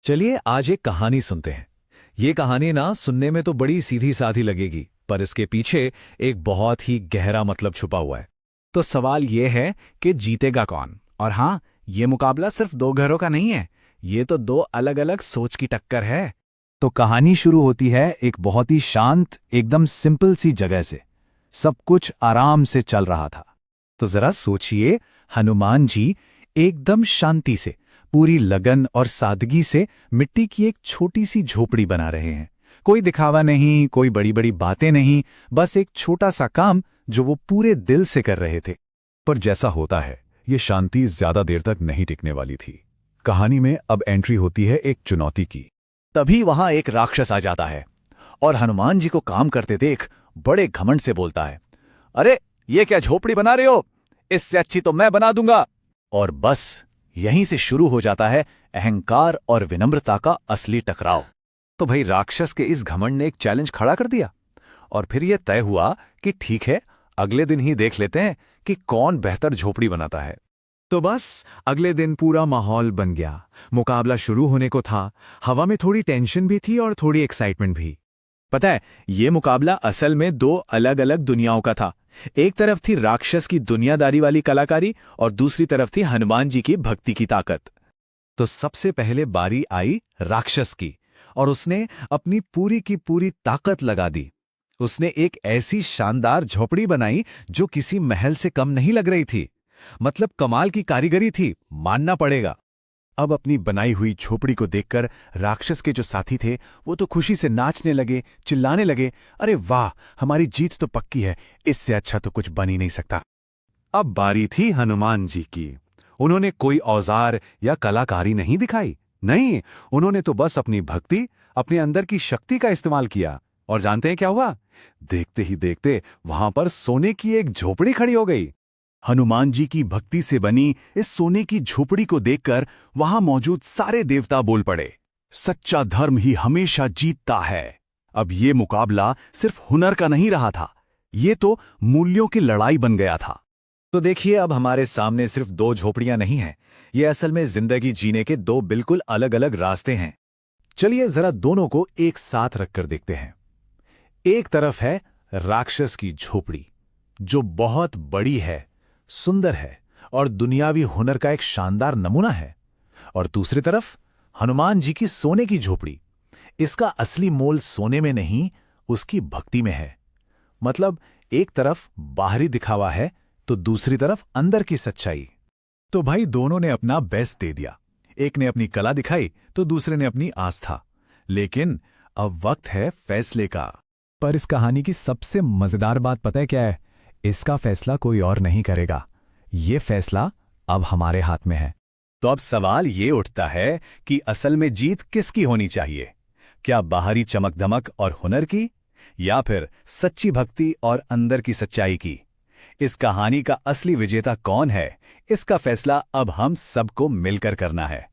चलिए आज एक कहानी सुनते हैं। ये कहानी ना सुनने में तो बड़ी सीधी साधी लगेगी, पर इसके पीछे एक बहुत ही गहरा मतलब छुपा हुआ है। तो सवाल ये है कि जीतेगा कौन। और हाँ, ये मुकाबला सिर्फ दो घरों का नहीं है, ये तो दो अलग अलग सोच की टक्कर है। तो कहानी शुरू होती है एक बहुत ही शांत, एकदम सिंपल सी जगह से। सब कुछ आराम से चल रहा था। तो जरा सोचिए, हनुमान जी एकदम शांति से, पूरी लगन और सादगी से मिट्टी की एक छोटी सी झोपड़ी बना रहे हैं। कोई दिखावा नहीं, कोई बड़ी बड़ी बातें नहीं, बस एक छोटा सा काम जो वो पूरे दिल से कर रहे थे। पर जैसा होता है, ये शांति ज्यादा देर तक नहीं टिकने वाली थी। कहानी में अब एंट्री होती है एक चुनौती की। तभी वहां एक राक्षस आ जाता है और हनुमान जी को काम करते देख बड़े घमंड से बोलता है, अरे ये क्या झोपड़ी बना रहे हो, इससे अच्छी तो मैं बना दूंगा। और बस यहीं से शुरू हो जाता है अहंकार और विनम्रता का असली टकराव। तो भाई राक्षस के इस घमंड ने एक चैलेंज खड़ा कर दिया और फिर यह तय हुआ कि ठीक है, अगले दिन ही देख लेते हैं कि कौन बेहतर झोपड़ी बनाता है। तो बस अगले दिन पूरा माहौल बन गया। मुकाबला शुरू होने को था। हवा में थोड़ी टेंशन भी थी और थोड़ी एक्साइटमेंट भी। पता है, ये मुकाबला असल में दो अलग अलग दुनियाओं का था। एक तरफ थी राक्षस की दुनियादारी वाली कलाकारी और दूसरी तरफ थी हनुमान जी की भक्ति की ताकत। तो सबसे पहले बारी आई राक्षस की और उसने अपनी पूरी की पूरी ताकत लगा दी। उसने एक ऐसी शानदार झोपड़ी बनाई जो किसी महल से कम नहीं लग रही थी। मतलब कमाल की कारीगरी थी, मानना पड़ेगा। अब अपनी बनाई हुई झोपड़ी को देखकर राक्षस के जो साथी थे वो तो खुशी से नाचने लगे, चिल्लाने लगे, अरे वाह, हमारी जीत तो पक्की है, इससे अच्छा तो कुछ बन ही नहीं सकता। अब बारी थी हनुमान जी की। उन्होंने कोई औजार या कलाकारी नहीं दिखाई। नहीं, उन्होंने तो बस अपनी भक्ति, अपने अंदर की शक्ति का इस्तेमाल किया। और जानते हैं क्या हुआ? देखते ही देखते वहां पर सोने की एक झोपड़ी खड़ी हो गई। हनुमान जी की भक्ति से बनी इस सोने की झोपड़ी को देखकर वहां मौजूद सारे देवता बोल पड़े, सच्चा धर्म ही हमेशा जीतता है। अब ये मुकाबला सिर्फ हुनर का नहीं रहा था, ये तो मूल्यों की लड़ाई बन गया था। तो देखिए, अब हमारे सामने सिर्फ दो झोपड़ियां नहीं हैं, ये असल में जिंदगी जीने के दो बिल्कुल अलग अलग रास्ते हैं। चलिए जरा दोनों को एक साथ रखकर देखते हैं। एक तरफ है राक्षस की झोपड़ी, जो बहुत बड़ी है, सुंदर है और दुनियावी हुनर का एक शानदार नमूना है। और दूसरी तरफ हनुमान जी की सोने की झोपड़ी। इसका असली मोल सोने में नहीं, उसकी भक्ति में है। मतलब एक तरफ बाहरी दिखावा है तो दूसरी तरफ अंदर की सच्चाई। तो भाई दोनों ने अपना बेस्ट दे दिया। एक ने अपनी कला दिखाई तो दूसरे ने अपनी आस्था। लेकिन अब वक्त है फैसले का। पर इस कहानी की सबसे मजेदार बात पता है क्या है? इसका फैसला कोई और नहीं करेगा। ये फैसला अब हमारे हाथ में है। तो अब सवाल ये उठता है कि असल में जीत किसकी होनी चाहिए? क्या बाहरी चमक धमक और हुनर की, या फिर सच्ची भक्ति और अंदर की सच्चाई की? इस कहानी का असली विजेता कौन है, इसका फैसला अब हम सबको मिलकर करना है।